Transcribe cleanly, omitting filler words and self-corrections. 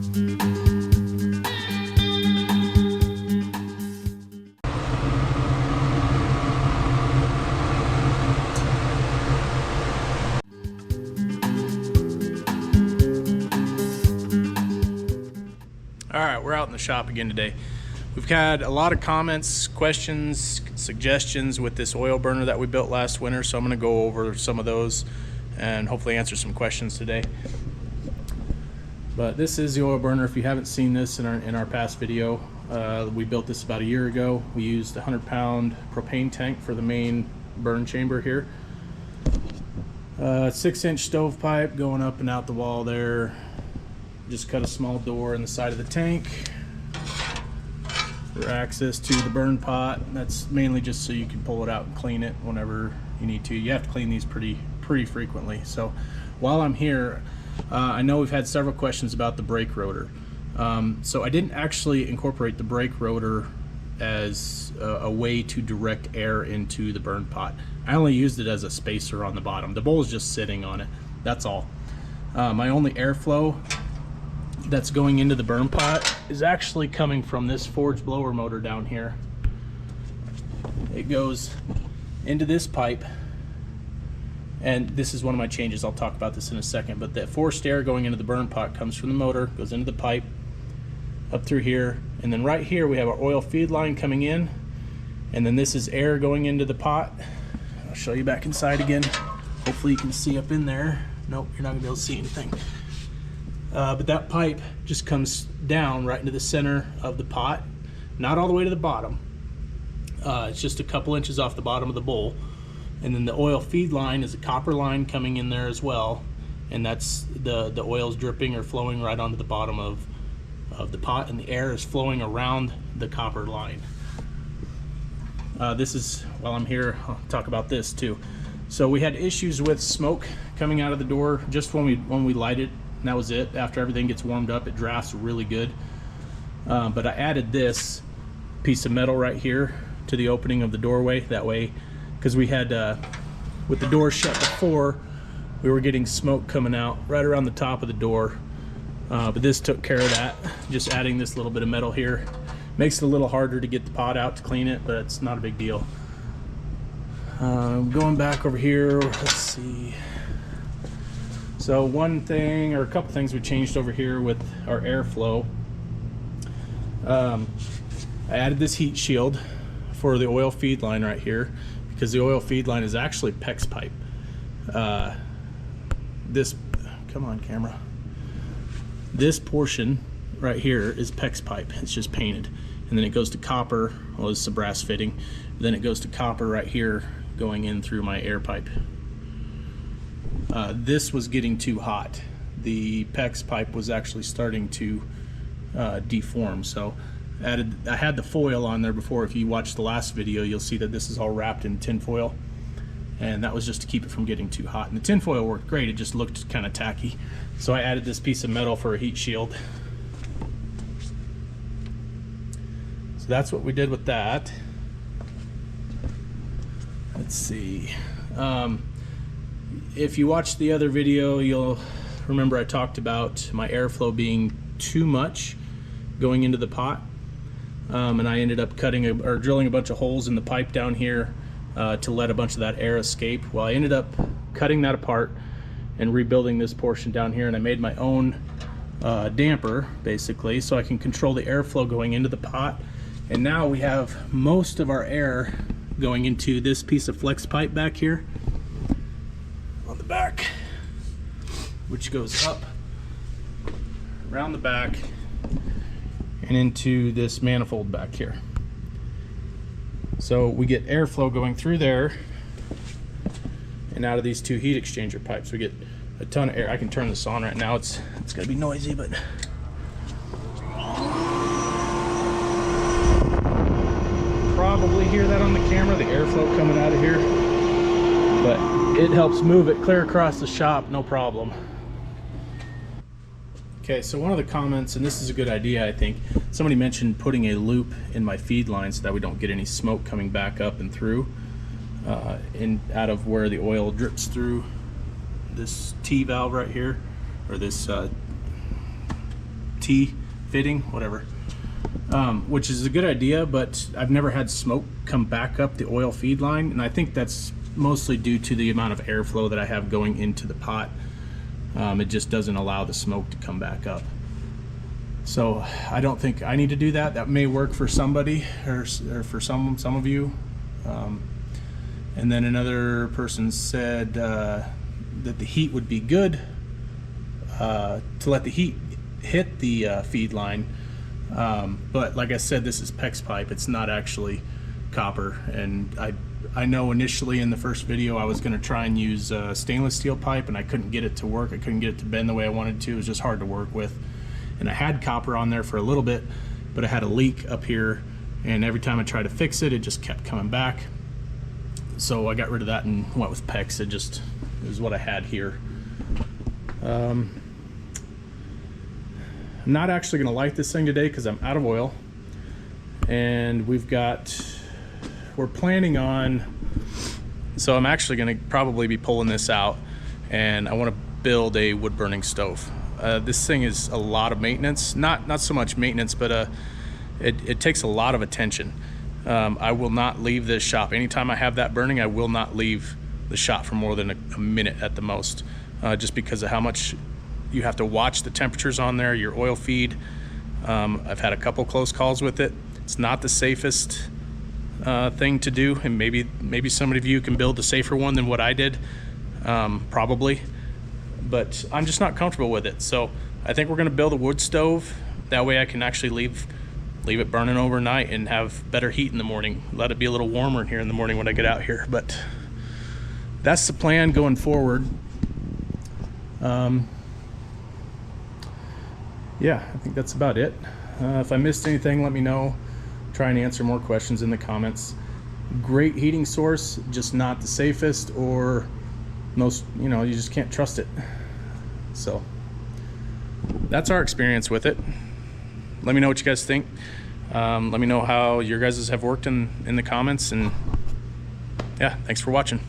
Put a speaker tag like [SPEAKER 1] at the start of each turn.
[SPEAKER 1] All right, we're out in the shop again today. We've had a lot of comments, questions, suggestions with this oil burner that we built last winter, so I'm going to go over some of those and hopefully answer some questions today. But this is the oil burner. If you haven't seen this in our past video, we built this about a year ago. We used a 100-pound propane tank for the main burn chamber here. 6-inch stovepipe going up and out the wall there. Just cut a small door in the side of the tank for access to the burn pot. That's mainly just so you can pull it out and clean it whenever you need to. You have to clean these pretty frequently. So while I'm here, I know we've had several questions about the brake rotor. So I didn't actually incorporate the brake rotor as a way to direct air into the burn pot. I only used it as a spacer on the bottom. The bowl is just sitting on it, that's all. My only airflow that's going into the burn pot is actually coming from this forged blower motor down here. It goes into this pipe, and this is one of my changes. I'll talk about this in a second, but that forced air going into the burn pot comes from the motor, goes into the pipe up through here, and then right here we have our oil feed line coming in, and then this is air going into the pot. I'll show you back inside again. Hopefully you can see up in there. Nope, you're not gonna be able to see anything. But that pipe just comes down right into the center of the pot, not all the way to the bottom. It's just a couple inches off the bottom of the bowl. And then the oil feed line is a copper line coming in there as well. And that's the oil's dripping or flowing right onto the bottom of the pot, and the air is flowing around the copper line. This is, while I'm here, I'll talk about this too. So we had issues with smoke coming out of the door just when we light it. And that was it. After everything gets warmed up, it drafts really good. But I added this piece of metal right here to the opening of the doorway. That way, because we had, with the door shut before, we were getting smoke coming out right around the top of the door. But this took care of that. Just adding this little bit of metal here. Makes it a little harder to get the pot out to clean it, but it's not a big deal. Going back over here, let's see. So one thing, or a couple things we changed over here with our airflow. I added this heat shield for the oil feed line right here, because the oil feed line is actually PEX pipe. Come on camera. This portion right here is PEX pipe. It's just painted. And then it goes to copper. Well, it's a brass fitting. Then it goes to copper right here going in through my air pipe. This was getting too hot. The PEX pipe was actually starting to deform, so I had the foil on there before. If you watched the last video, you'll see that this is all wrapped in tin foil, and that was just to keep it from getting too hot. And the tin foil worked great, it just looked kind of tacky. So I added this piece of metal for a heat shield. So that's what we did with that. Let's see. If you watched the other video, you'll remember I talked about my airflow being too much going into the pot, and I ended up drilling a bunch of holes in the pipe down here to let a bunch of that air escape. Well, I ended up cutting that apart and rebuilding this portion down here, and I made my own damper basically, so I can control the airflow going into the pot. And now we have most of our air going into this piece of flex pipe back here on the back, which goes up around the back and into this manifold back here. So we get airflow going through there and out of these two heat exchanger pipes. We get a ton of air. I can turn this on right now. It's gonna be noisy, but probably hear that on the camera, the airflow coming out of here, but it helps move it clear across the shop, no problem. Okay, so one of the comments, and this is a good idea, I think, somebody mentioned putting a loop in my feed line so that we don't get any smoke coming back up and through out of where the oil drips through this T valve right here, or this T fitting, whatever, which is a good idea, but I've never had smoke come back up the oil feed line, and I think that's mostly due to the amount of airflow that I have going into the pot. It just doesn't allow the smoke to come back up. So I don't think I need to do that. That may work for somebody, or for some of you. And then another person said that the heat would be good, to let the heat hit the feed line. But like I said, this is PEX pipe. It's not actually copper. And I know initially in the first video I was going to try and use stainless steel pipe, and I couldn't get it to work. I couldn't get it to bend the way I wanted to. It was just hard to work with. And I had copper on there for a little bit, but I had a leak up here, and every time I tried to fix it, it just kept coming back. So I got rid of that and went with PEX. It was what I had here. I'm not actually going to light this thing today because I'm out of oil, and we're planning on, so I'm actually going to probably be pulling this out, and I want to build a wood burning stove. This thing is a lot of maintenance, not so much maintenance, but it takes a lot of attention. I will not leave this shop. Anytime I have that burning, I will not leave the shop for more than a minute at the most, just because of how much you have to watch the temperatures on there, your oil feed. I've had a couple close calls with it. It's not the safest thing to do, and maybe some of you can build a safer one than what I did, probably. But I'm just not comfortable with it. So I think we're gonna build a wood stove. That way I can actually leave it burning overnight and have better heat in the morning. Let it be a little warmer in here in the morning when I get out here. But that's the plan going forward. Yeah, I think that's about it. If I missed anything, let me know. Try and answer more questions in the comments. Great heating source, just not the safest, or most, you just can't trust it. So that's our experience with it. Let me know what you guys think. Let me know how your guys' have worked in the comments, and yeah, thanks for watching.